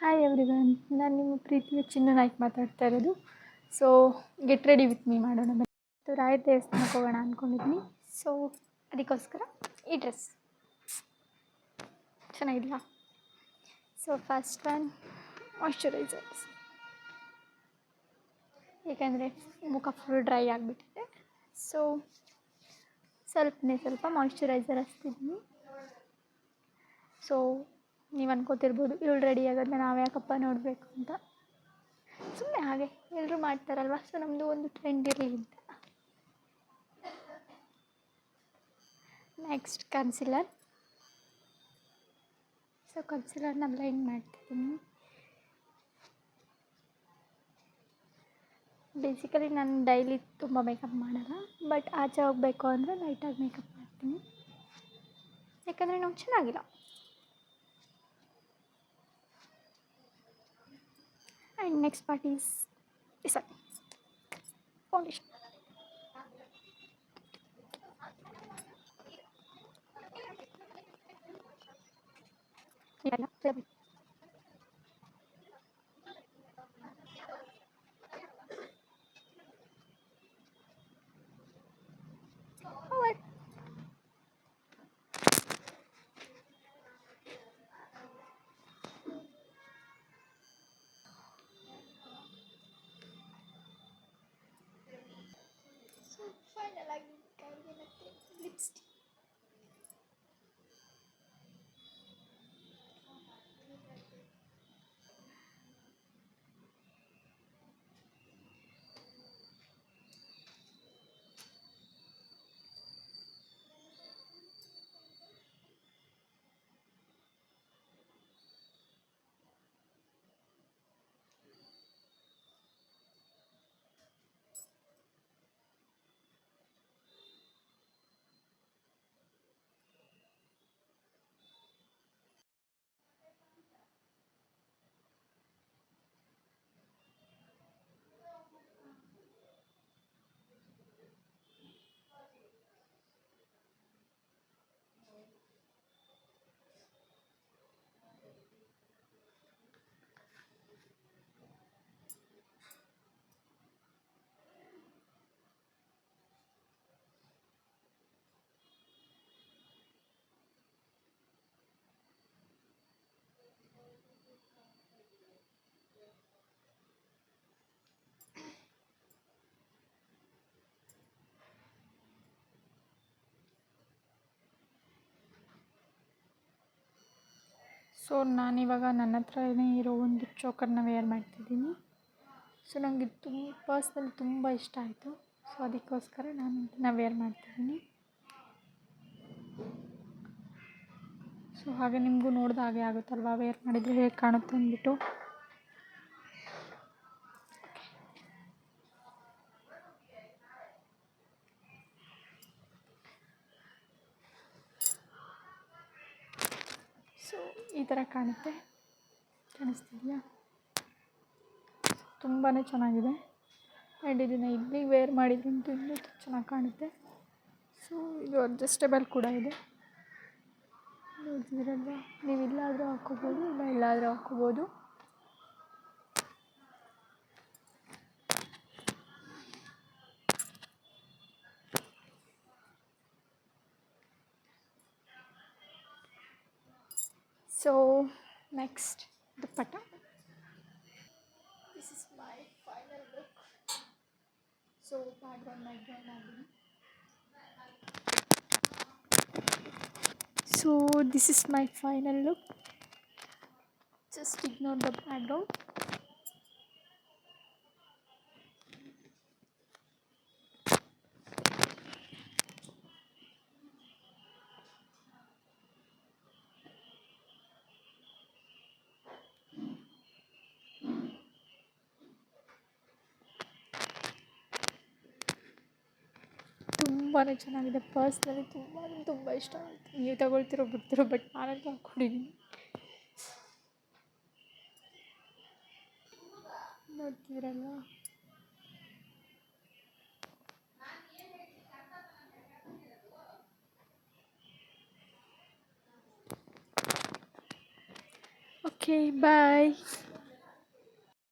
Hi everyone, ನಾನು ನಿಮ್ಮ ಪ್ರೀತಿಯ ಚಿನ್ನ ನಾಯ್ಕ್ ಮಾತಾಡ್ತಾ ಇರೋದು. So get ready with me ಮಾಡೋಣ ಬನ್ನಿ. ರಾಯ ದೇವಸ್ಥಾನಕ್ಕೆ ಹೋಗೋಣ ಅಂದ್ಕೊಂಡಿದ್ದೀನಿ. ಸೊ ಅದಕ್ಕೋಸ್ಕರ ಈ ಡ್ರೆಸ್ ಚೆನ್ನಾಗಿದೆಯಾ? ಸೊ ಫಸ್ಟ್ ಒನ್ ಮಾಯ್ಶ್ಚರೈಸರ್ಸ್, ಏಕೆಂದರೆ ಮುಖ ಫುಲ್ ಡ್ರೈ ಆಗಿಬಿಟ್ಟಿದೆ. ಸೊ ಸ್ವಲ್ಪ ಮಾಯ್ಶ್ಚರೈಸರ್ ಹಚ್ತಿದ್ದೀನಿ. ಸೊ ನೀವು ಅನ್ಕೋತಿರ್ಬೋದು, ಇವಳು ರೆಡಿ ಆಗೋದನ್ನ ನಾವು ಯಾಕಪ್ಪ ನೋಡಬೇಕು ಅಂತ. ಸುಮ್ಮನೆ ಹಾಗೆ ಎಲ್ಲರೂ ಮಾಡ್ತಾರಲ್ವ, ಸೊ ನಮ್ಮದು ಒಂದು ಟ್ರೆಂಡ್ ಇರಲಿ ಅಂತ. Next concealer. ಸೊ ಕನ್ಸಿಲರ್ನ ಬ್ಲೆಂಡ್ ಮಾಡ್ತಿದ್ದೀನಿ. ಬೇಸಿಕಲಿ ನಾನು ಡೈಲಿ ತುಂಬ ಮೇಕಪ್ ಮಾಡಲ್ಲ, ಬಟ್ ಆಚೆ ಹೋಗಬೇಕು ಅಂದರೆ ಲೈಟಾಗಿ ಮೇಕಪ್ ಮಾಡ್ತೀನಿ, ಯಾಕಂದರೆ ನಾವು ಚೆನ್ನಾಗಿಲ್ಲ. And next part is foundation. Final ಆಗಿ ಕೈಗೆ ಮತ್ತೆ ಲಿಪ್ಸ್ಟಿಕ್. ಸೊ ನಾನಿವಾಗ ನನ್ನ ಹತ್ರನೇ ಇರೋ ಒಂದು ಚೋಕರ್ನ ವೇರ್ ಮಾಡ್ತಿದ್ದೀನಿ. ಸೊ ನನಗೆ ಪರ್ಸ್ನಲಿ ತುಂಬ ಇಷ್ಟ ಆಯಿತು. ಸೊ ಅದಕ್ಕೋಸ್ಕರ ನಾನು ಇದನ್ನು ವೇರ್ ಮಾಡ್ತಿದ್ದೀನಿ. ಸೊ ಹಾಗೆ ನಿಮಗೂ ನೋಡಿದ ಹಾಗೆ ಆಗುತ್ತಲ್ವ, ವೇರ್ ಮಾಡಿದರೆ ಹೇಗೆ ಕಾಣುತ್ತೆ ಅಂದ್ಬಿಟ್ಟು. ಸೊ ಈ ಥರ ಕಾಣಿಸ್ತಿದೆಯಾ? ತುಂಬಾ ಚೆನ್ನಾಗಿದೆ. ಆ್ಯಂಡ್ ಇದನ್ನು ಇಲ್ಲಿ ವೇರ್ ಮಾಡಿದ್ರಂತೂ ಇನ್ನೂ ಚೆನ್ನಾಗಿ ಕಾಣುತ್ತೆ. ಸೊ ಇದು ಅಡ್ಜಸ್ಟಬಲ್ ಕೂಡ ಇದೆ, ನೋಡ್ತಿದ್ದೀರಲ್ವ. ನೀವು ಇಲ್ಲಾದರೂ ಹಾಕ್ಕೋಬೋದು, ಎಲ್ಲಾದರೂ ಹಾಕ್ಕೋಬೋದು. So next dupatta. This is my final look. So background ಆಗಿದೆ. So this is my final look. Just ignore the background. ತುಂಬಾ ಚೆನ್ನಾಗಿದೆ. ಪರ್ಸ್ನಲಿ ತುಂಬ ಇಷ್ಟ ಆಯಿತು. ನೀವು ತಗೊಳ್ತಿರೋ ಬಿಡ್ತಿರೋ, ಬಟ್ ನಾನಂತೂ ಹಾಕ್ಕೊಂಡಿದ್ದೀನಿ. ನೋಡ್ತಿದ್ದೀರಲ್ವ. ಓಕೆ. ಓಕೆ ಬಾಯ್.